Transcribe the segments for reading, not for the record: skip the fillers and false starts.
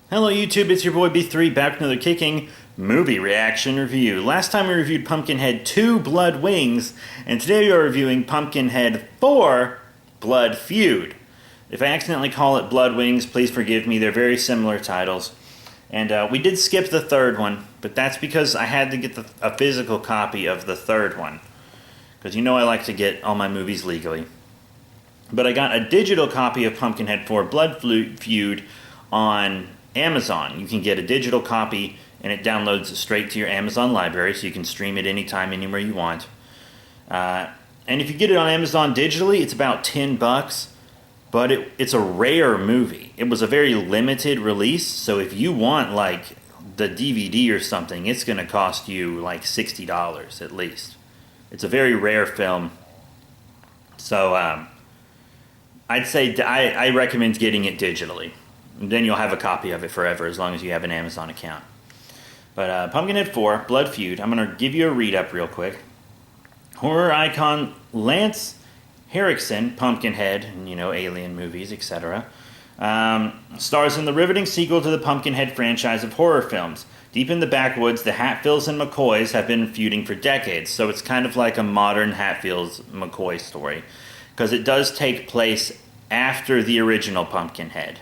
Hello YouTube, it's your boy B3 back with another kicking movie reaction review. Last time we reviewed Pumpkinhead 2 Blood Wings, and today we are reviewing Pumpkinhead 4 Blood Feud. If I accidentally call it Blood Wings, please forgive me, they're very similar titles. And we did skip the third one, but that's because I had to get a physical copy of the third one. Because you know I like to get all my movies legally. But I got a digital copy of Pumpkinhead 4 Blood Feud on Amazon. You can get a digital copy and it downloads straight to your Amazon library, so you can stream it anytime, anywhere you want. And if you get it on Amazon digitally, it's about $10, but it's a rare movie. It was a very limited release, so if you want like the DVD or something, it's going to cost you like $60 at least. It's a very rare film, so I'd say I recommend getting it digitally. And then you'll have a copy of it forever as long as you have an Amazon account. But Pumpkinhead 4, Blood Feud, I'm going to give you a read-up real quick. Horror icon Lance Henriksen, Pumpkinhead, and, alien movies, etc., stars in the riveting sequel to the Pumpkinhead franchise of horror films. Deep in the backwoods, the Hatfields and McCoys have been feuding for decades, so it's kind of like a modern Hatfields-McCoy story, because it does take place after the original Pumpkinhead.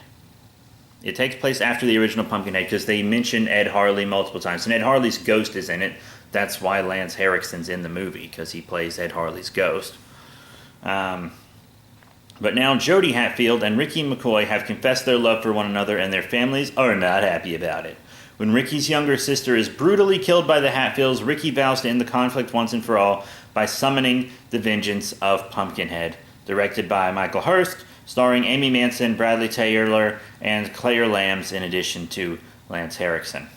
It takes place after the original Pumpkinhead because they mention Ed Harley multiple times, and Ed Harley's ghost is in it. That's why Lance Henriksen's in the movie, because he plays Ed Harley's ghost. But now Jodie Hatfield and Ricky McCoy have confessed their love for one another, and their families are not happy about it. When Ricky's younger sister is brutally killed by the Hatfields, Ricky vows to end the conflict once and for all by summoning the vengeance of Pumpkinhead. Directed by Michael Hurst, starring Amy Manson, Bradley Taylor, and Claire Lambs, in addition to Lance Henriksen.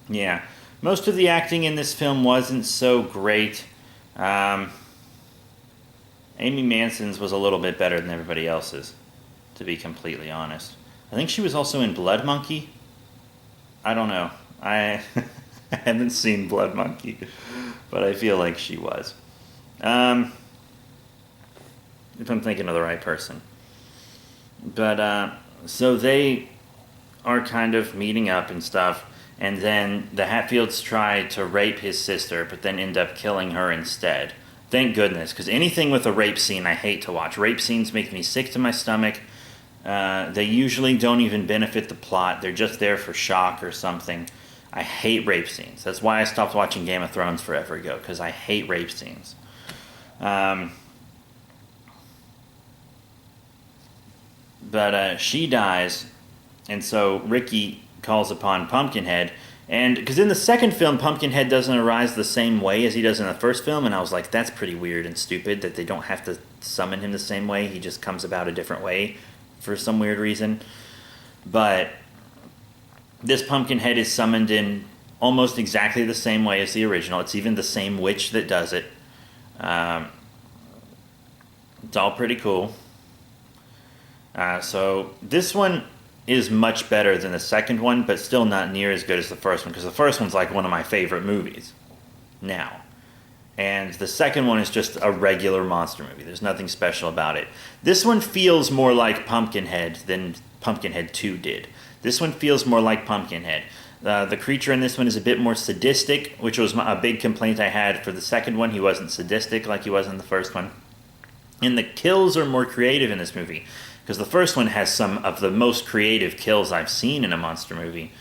Yeah, most of the acting in this film wasn't so great. Amy Manson's was a little bit better than everybody else's, to be completely honest. I think she was also in Blood Monkey. I don't know. I haven't seen Blood Monkey, but I feel like she was. If I'm thinking of the right person. But, so they are kind of meeting up and stuff, and then the Hatfields try to rape his sister, but then end up killing her instead. Thank goodness, because anything with a rape scene I hate to watch. Rape scenes make me sick to my stomach. They usually don't even benefit the plot. They're just there for shock or something. I hate rape scenes. That's why I stopped watching Game of Thrones forever ago, because I hate rape scenes. But she dies, and so Ricky calls upon Pumpkinhead, and because in the second film, Pumpkinhead doesn't arise the same way as he does in the first film, and I was like, that's pretty weird and stupid that they don't have to summon him the same way. He just comes about a different way for some weird reason. But this Pumpkinhead is summoned in almost exactly the same way as the original. It's even the same witch that does it. It's all pretty cool. So this one is much better than the second one, but still not near as good as the first one, because the first one's like one of my favorite movies now. And the second one is just a regular monster movie. There's nothing special about it. This one feels more like Pumpkinhead than Pumpkinhead 2 did. This one feels more like Pumpkinhead. The creature in this one is a bit more sadistic, which was a big complaint I had for the second one. He wasn't sadistic like he was in the first one. And the kills are more creative in this movie, because the first one has some of the most creative kills I've seen in a monster movie.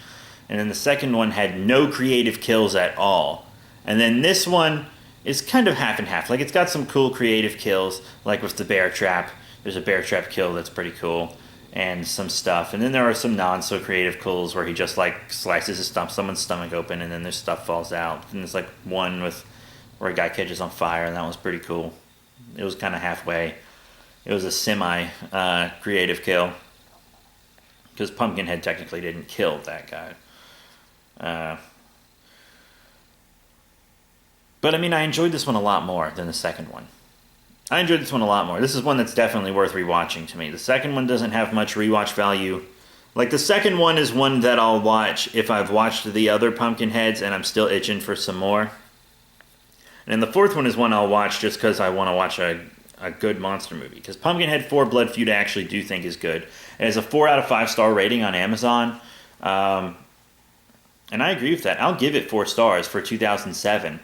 And then the second one had no creative kills at all. And then this one is kind of half and half. Like, it's got some cool creative kills, like with the bear trap. There's a bear trap kill that's pretty cool, and some stuff. And then there are some non-so-creative kills where he just, like, slices someone's stomach open, and then their stuff falls out. And there's, like, one where a guy catches on fire, and that was pretty cool. It was kind of halfway. It was a semi-creative kill, because Pumpkinhead technically didn't kill that guy. But, I mean, I enjoyed this one a lot more than the second one. I enjoyed this one a lot more. This is one that's definitely worth rewatching to me. The second one doesn't have much rewatch value. Like, the second one is one that I'll watch if I've watched the other Pumpkinheads and I'm still itching for some more. And the fourth one is one I'll watch just because I want to watch a a good monster movie. Because Pumpkinhead 4 Blood Feud I actually do think is good. It has a 4 out of 5 star rating on Amazon. And I agree with that. I'll give it 4 stars for 2007.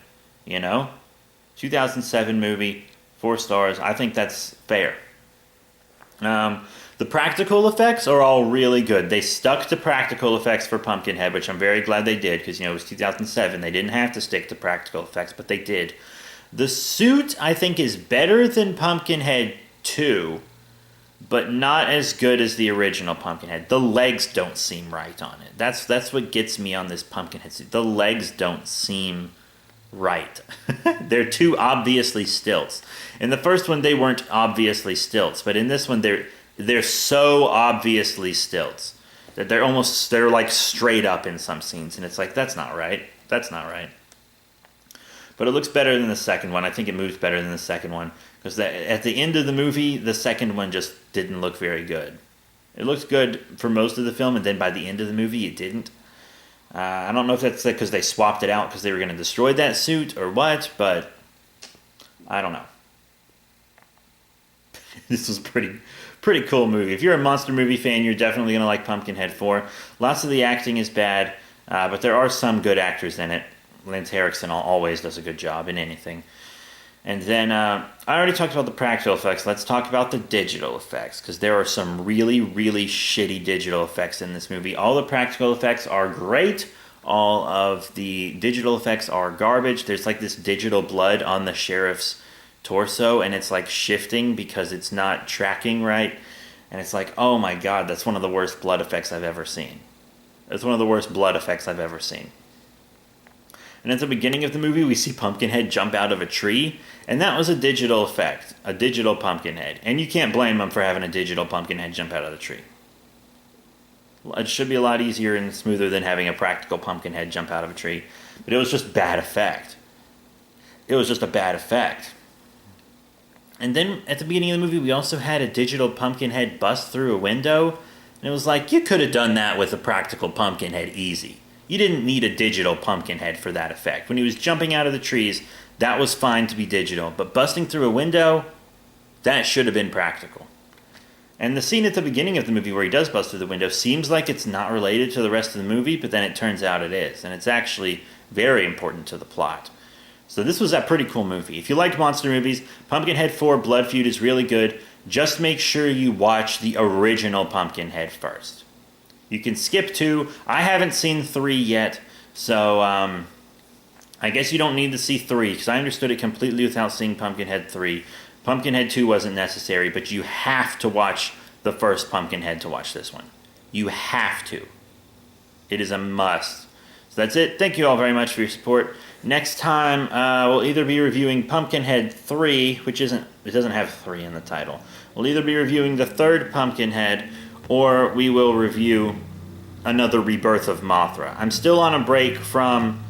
2007 movie, 4 stars. I think that's fair. The practical effects are all really good. They stuck to practical effects for Pumpkinhead, which I'm very glad they did, because, it was 2007. They didn't have to stick to practical effects, but they did. The suit, I think, is better than Pumpkinhead 2, but not as good as the original Pumpkinhead. The legs don't seem right on it. That's what gets me on this Pumpkinhead suit. The legs don't seem right. They're too obviously stilts. In the first one, they weren't obviously stilts, but in this one, they're so obviously stilts that they're like straight up in some scenes, and it's like, that's not right. That's not right. But it looks better than the second one. I think it moves better than the second one, because at the end of the movie, the second one just didn't look very good. It looked good for most of the film, and then by the end of the movie, it didn't. I don't know if that's because they swapped it out because they were going to destroy that suit or what, but I don't know. This was a pretty cool movie. If you're a monster movie fan, you're definitely going to like Pumpkinhead 4. Lots of the acting is bad, but there are some good actors in it. Lance Henriksen always does a good job in anything. And then, I already talked about the practical effects. Let's talk about the digital effects, because there are some really, really shitty digital effects in this movie. All the practical effects are great. All of the digital effects are garbage. There's like this digital blood on the sheriff's torso, and it's like shifting because it's not tracking right. And it's like, oh my god, that's one of the worst blood effects I've ever seen. That's one of the worst blood effects I've ever seen. And at the beginning of the movie, we see Pumpkinhead jump out of a tree, and that was a digital effect, a digital Pumpkinhead. And you can't blame him for having a digital Pumpkinhead jump out of the tree. It should be a lot easier and smoother than having a practical Pumpkinhead jump out of a tree. But it was just bad effect. It was just a bad effect. And then at the beginning of the movie, we also had a digital Pumpkinhead bust through a window. And it was like, you could have done that with a practical Pumpkinhead easy. You didn't need a digital Pumpkinhead for that effect. When he was jumping out of the trees, that was fine to be digital. But busting through a window, that should have been practical. And the scene at the beginning of the movie where he does bust through the window seems like it's not related to the rest of the movie, but then it turns out it is. And it's actually very important to the plot. So this was a pretty cool movie. If you like monster movies, Pumpkinhead 4 Blood Feud is really good. Just make sure you watch the original Pumpkinhead first. You can skip 2. I haven't seen 3 yet, so I guess you don't need to see 3, because I understood it completely without seeing Pumpkinhead 3. Pumpkinhead 2 wasn't necessary, but you have to watch the first Pumpkinhead to watch this one. You have to. It is a must. So that's it. Thank you all very much for your support. Next time, we'll either be reviewing Pumpkinhead 3, which it doesn't have 3 in the title. We'll either be reviewing the third Pumpkinhead, or we will review another rebirth of Mothra. I'm still on a break from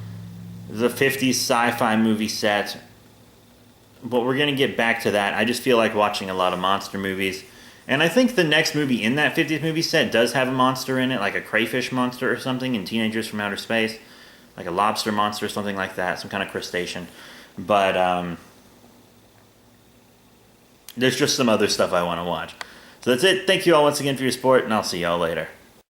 the 50s sci-fi movie set, but we're going to get back to that. I just feel like watching a lot of monster movies. And I think the next movie in that 50s movie set does have a monster in it, like a crayfish monster or something in Teenagers from Outer Space. Like a lobster monster or something like that, some kind of crustacean. But there's just some other stuff I want to watch. So that's it. Thank you all once again for your support, and I'll see y'all later.